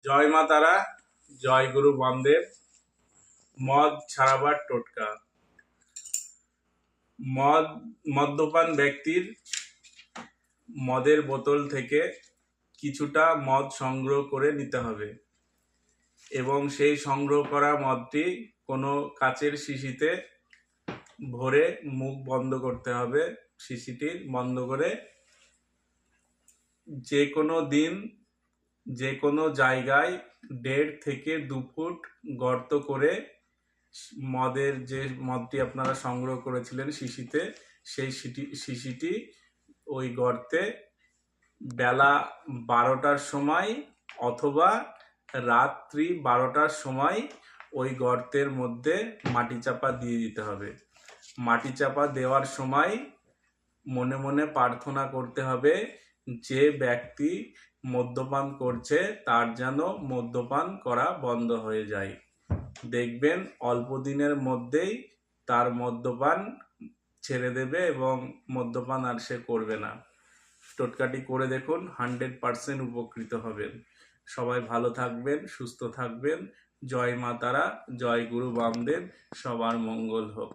জয় মা তারা, জয় গুরু বামদেব। মদ ছাড়াবার টোটকা। মদ্যপান ব্যক্তির মদের বোতল থেকে কিছুটা মদ সংগ্রহ করে নিতে হবে এবং সেই সংগ্রহ করা মদটি কোনো কাচের শিশিতে ভরে মুখ বন্ধ করতে হবে। শিশিটি বন্ধ করে যে কোনো দিন যে কোনো জায়গায় 1.5 থেকে 2 ফুট গর্ত করে মদের যে মদটি আপনারা সংগ্রহ করেছিলেন শিশিতে, সেই শিশিটি ওই গর্তে বেলা 12টার সময় অথবা রাত্রি 12টার সময় ওই গর্তের মধ্যে মাটি চাপা দিয়ে দিতে হবে। মাটি চাপা দেওয়ার সময় মনে মনে প্রার্থনা করতে হবে যে ব্যক্তি মদ্যপান করছে তার যেন মদ্যপান করা বন্ধ হয়ে যায়। দেখবেন অল্প দিনের মধ্যেই তার মদ্যপান ছেড়ে দেবে এবং মদ্যপান আর সে করবে না। টোটকাটি করে দেখুন, 100% উপকৃত হবেন। সবাই ভালো থাকবেন, সুস্থ থাকবেন। জয় মা তারা, জয় গুরু বামদেব। সবার মঙ্গল হোক।